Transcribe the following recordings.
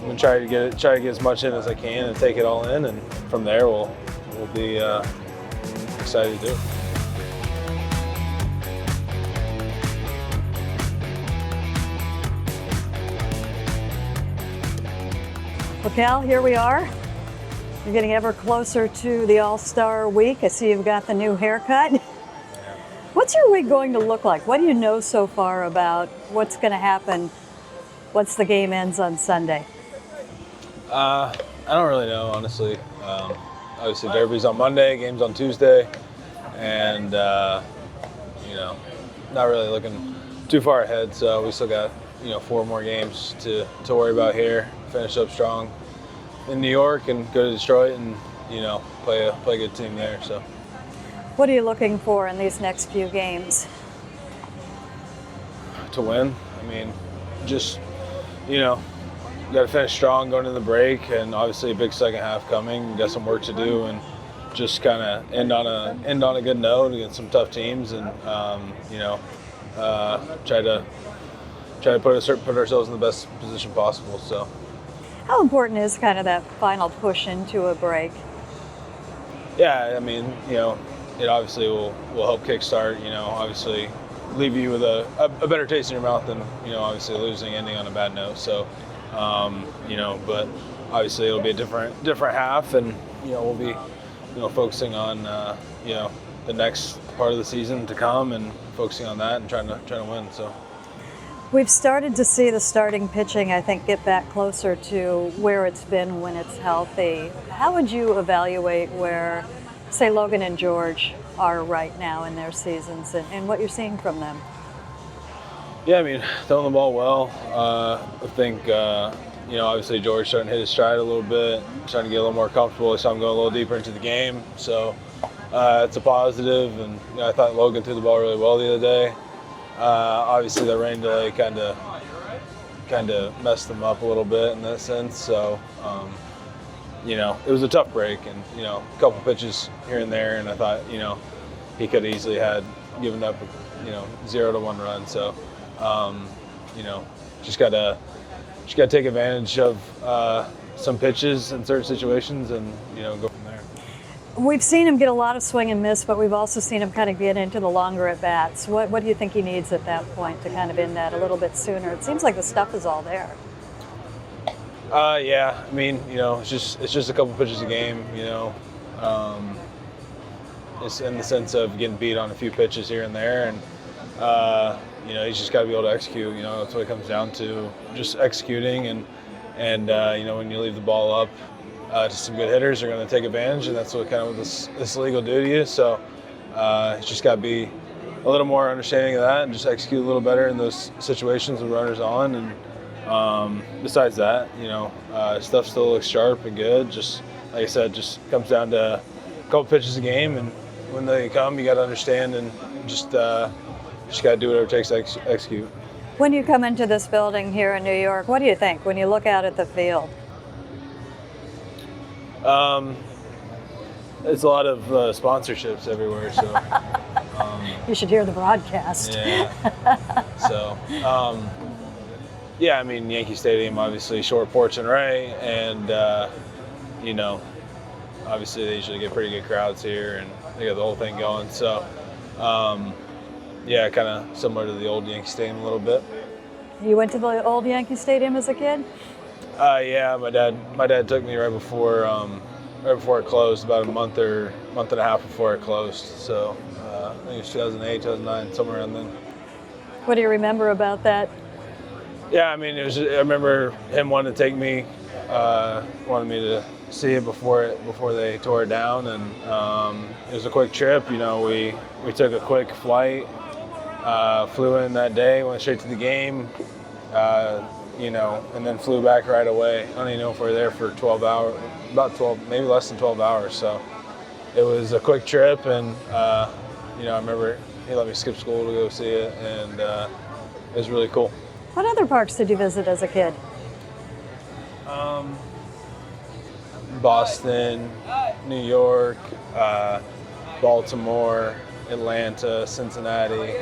I'm gonna try to get as much in as I can and take it all in, and from there we'll be excited to do it. Well, Cal, here we are. You're getting ever closer to the All-Star week. I see you've got the new haircut. What's your week going to look like? What do you know so far about what's going to happen once the game ends on Sunday? I don't really know, honestly. Obviously, Derby's on Monday, game's on Tuesday, and not really looking too far ahead. So we still got 4 more games to worry about here. Finish up strong in New York and go to Detroit and play a good team there. So. What are you looking for in these next few games? To win. I mean, just, got to finish strong going into the break, and obviously a big second half coming. Got some work to do, and just kind of end on a good note against some tough teams, and try to put ourselves in the best position possible. So. How important is kind of that final push into a break? Yeah, I mean, it obviously will help kickstart, obviously leave you with a better taste in your mouth than, obviously losing, ending on a bad note. So, but obviously it'll be a different half, and, we'll be, focusing on, the next part of the season to come and focusing on that and trying to win. So. We've started to see the starting pitching, I think, get back closer to where it's been when it's healthy. How would you evaluate where, say, Logan and George are right now in their seasons and what you're seeing from them? Yeah, I mean, throwing the ball well. I think, obviously George starting to hit his stride a little bit, starting to get a little more comfortable. I saw him go a little deeper into the game. So it's a positive. And I thought Logan threw the ball really well the other day. Obviously, the rain delay kind of messed them up a little bit in that sense. So, it was a tough break, and a couple pitches here and there, and I thought he could have easily had given up 0-1 run. So, just gotta take advantage of some pitches in certain situations, and go from there. We've seen him get a lot of swing and miss, but we've also seen him kind of get into the longer at bats. What do you think he needs at that point to kind of end that a little bit sooner? It seems like the stuff is all there. Yeah, I mean, it's just a couple pitches a game, it's in the sense of getting beat on a few pitches here and there, and he's just got to be able to execute. That's what it comes down to, just executing, and when you leave the ball up to some good hitters, are going to take advantage, and that's what kind of this league will do to you. So it's just got to be a little more understanding of that and just execute a little better in those situations with runners on. And besides that, stuff still looks sharp and good. Just like I said, just comes down to a couple pitches a game, and when they come, you got to understand and just got to do whatever it takes to execute. When you come into this building here in New York, what do you think when you look out at the field? It's a lot of sponsorships everywhere, so you should hear the broadcast. Yeah. So, I mean, Yankee Stadium, obviously, short porch and right, and obviously they usually get pretty good crowds here, and they got the whole thing going. So, kind of similar to the old Yankee Stadium a little bit. You went to the old Yankee Stadium as a kid? Yeah, my dad took me right before it closed, about a month and a half before it closed. So I think it was 2008, 2009, somewhere around then. What do you remember about that? Yeah, I mean, I remember him wanting to take me, wanted me to see it before they tore it down, and it was a quick trip. We took a quick flight, flew in that day, went straight to the game. And then flew back right away. I don't even know if we were there for 12 hours, about 12, maybe less than 12 hours. So it was a quick trip, and I remember he let me skip school to go see it, and it was really cool. What other parks did you visit as a kid? Boston, New York, Baltimore, Atlanta, Cincinnati.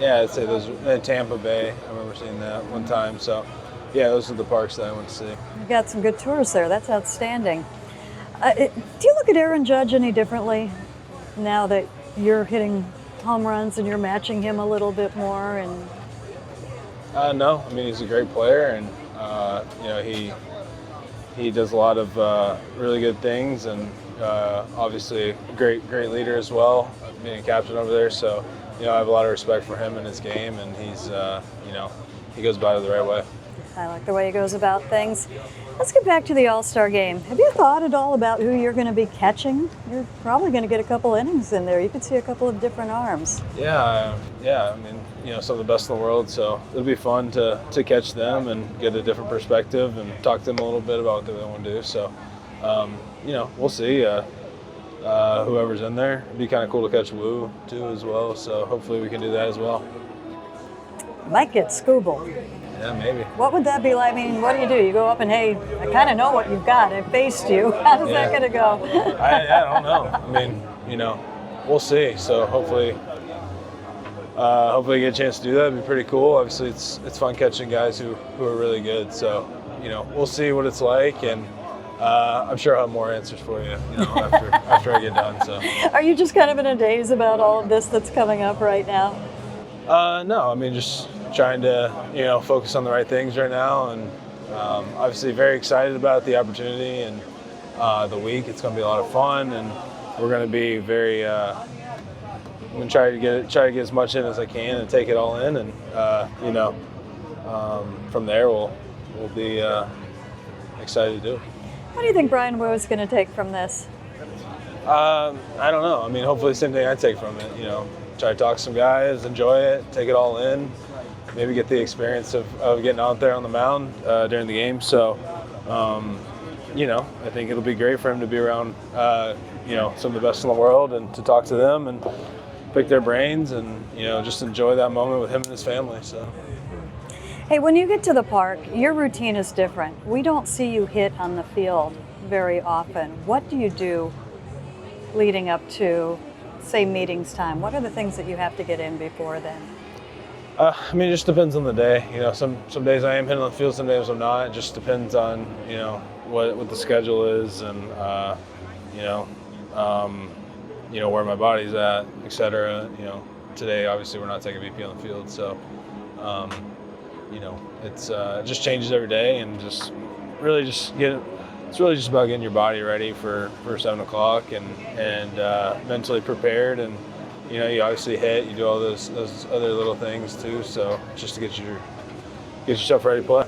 I'd say those. Tampa Bay, I remember seeing that one time. So, yeah, those are the parks that I went to see. You got some good tours there. That's outstanding. Do you look at Aaron Judge any differently now that you're hitting home runs and you're matching him a little bit more? And No, I mean, he's a great player, and you know, he does a lot of really good things, and obviously a great leader as well, being a captain over there. So, you know, I have a lot of respect for him and his game, and he's you know, he goes about it the right way. I like the way he goes about things. Let's get back to the All-Star game. Have you thought at all about who you're going to be catching? You're probably going to get a couple innings in there. You could see a couple of different arms. Yeah. I mean, you know, some of the best in the world, so it'll be fun to catch them and get a different perspective and talk to them a little bit about what they want to do. So, you know, we'll see. Whoever's in there, it'd be kind of cool to catch Wu too as well. So hopefully we can do that as well. Might get Scooble. Yeah, maybe. What would that be like? I mean, what do? You go up and, hey, I kind of know what you've got. I faced you. How's that going to go? I don't know. I mean, you know, we'll see. So hopefully get a chance to do that. It'd be pretty cool. Obviously, it's fun catching guys who are really good. So, you know, we'll see what it's like, and I'm sure I'll have more answers for you, you know, after I get done. So. Are you just kind of in a daze about all of this that's coming up right now? No, I mean, just trying to, you know, focus on the right things right now, and obviously very excited about the opportunity and the week. It's going to be a lot of fun, and we're going to be very. I'm going to try to get as much in as I can and take it all in, and you know, from there we'll be excited to do it. What do you think Brian Wu is going to take from this? I don't know. I mean, hopefully the same thing I take from it. You know, try to talk to some guys, enjoy it, take it all in. Maybe get the experience of getting out there on the mound during the game. So, you know, I think it'll be great for him to be around, you know, some of the best in the world and to talk to them and pick their brains and, you know, just enjoy that moment with him and his family. So. Hey, when you get to the park, your routine is different. We don't see you hit on the field very often. What do you do leading up to, say, meetings time? What are the things that you have to get in before then? I mean, it just depends on the day. You know, some days I am hitting on the field, some days I'm not. It just depends on, you know, what the schedule is and, you know, where my body's at, et cetera. You know, today, obviously, we're not taking BP on the field. So, you know, it just changes every day, and it's really just about getting your body ready for 7 o'clock and mentally prepared. And, you know, you obviously hit, you do all those other little things too, so just to get yourself ready to play.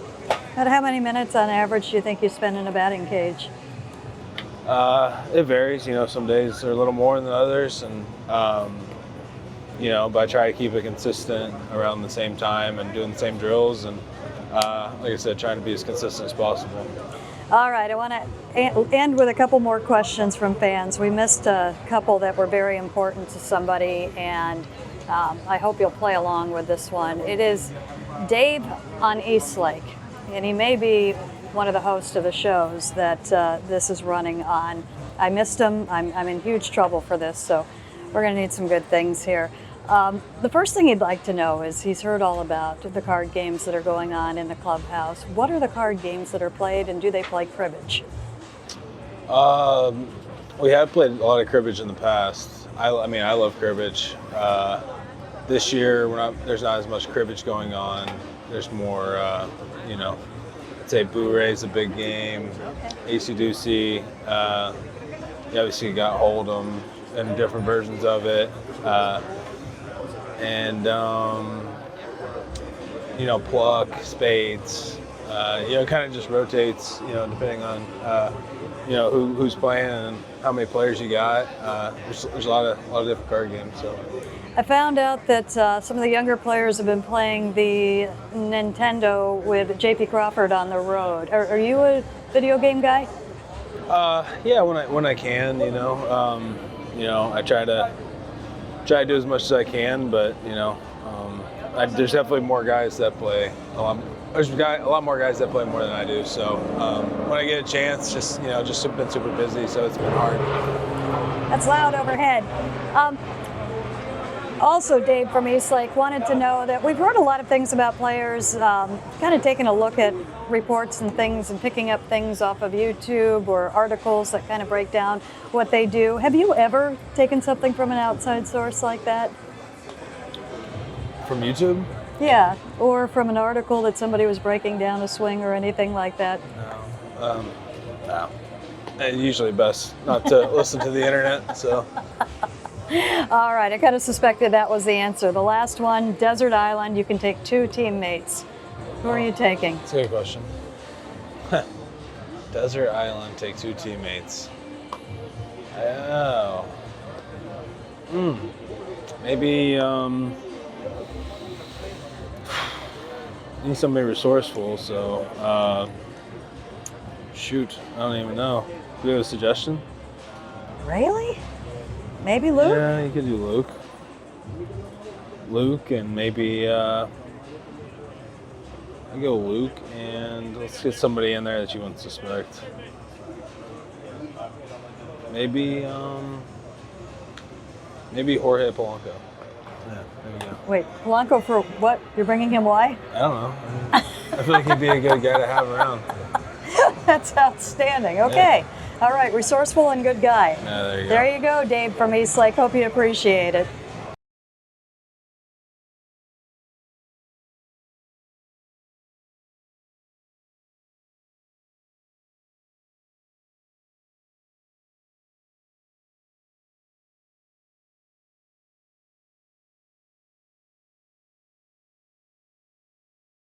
About how many minutes on average do you think you spend in a batting cage? It varies, you know, some days are a little more than others, and you know, but I try to keep it consistent around the same time and doing the same drills, and like I said, trying to be as consistent as possible. All right, I want to end with a couple more questions from fans. We missed a couple that were very important to somebody, and I hope you'll play along with this one. It is Dave on Eastlake, and he may be one of the hosts of the shows that this is running on. I missed him. I'm in huge trouble for this, so we're going to need some good things here. The first thing he'd like to know is he's heard all about the card games that are going on in the clubhouse. What are the card games that are played, and do they play cribbage? We have played a lot of cribbage in the past. I mean, I love cribbage. This year, there's not as much cribbage going on. There's more, you know, I'd say Boo-Ray's a big game. Okay. AC-Doocy. You obviously got Hold'em and different versions of it. And you know, Pluck, Spades, you know, it kind of just rotates, you know, depending on, you know, who's playing and how many players you got. There's a lot of different card games. So I found out that some of the younger players have been playing the Nintendo with J.P. Crawford on the road. Are you a video game guy? Yeah, when I can, you know. You know, I try to do as much as I can, but you know, there's definitely more guys that play a lot. There's a lot more guys that play more than I do. So when I get a chance, just been super busy, so it's been hard. That's loud overhead. Also, Dave from Eastlake wanted to know that we've heard a lot of things about players kind of taking a look at reports and things and picking up things off of YouTube or articles that kind of break down what they do. Have you ever taken something from an outside source like that? From YouTube? Yeah, or from an article that somebody was breaking down a swing or anything like that? No. No. It's usually best not to listen to the internet, so. All right, I kind of suspected that was the answer. The last one, Desert Island, you can take 2 teammates. Who are you taking? That's a good question. Desert Island, take 2 teammates. Oh. Maybe, need somebody resourceful, so, shoot, I don't even know. Do you have a suggestion? Really? Maybe Luke? Yeah, you could do Luke. Luke and maybe, I go Luke and let's get somebody in there that you wouldn't suspect. Maybe Jorge Polanco. Yeah, there we go. Wait, Polanco for what? You're bringing him why? I don't know. I feel like he'd be a good guy to have around. That's outstanding. Okay. Yeah. All right, resourceful and good guy. Yeah, there you go. There you go, Dave from Eastlake. Hope you appreciate it.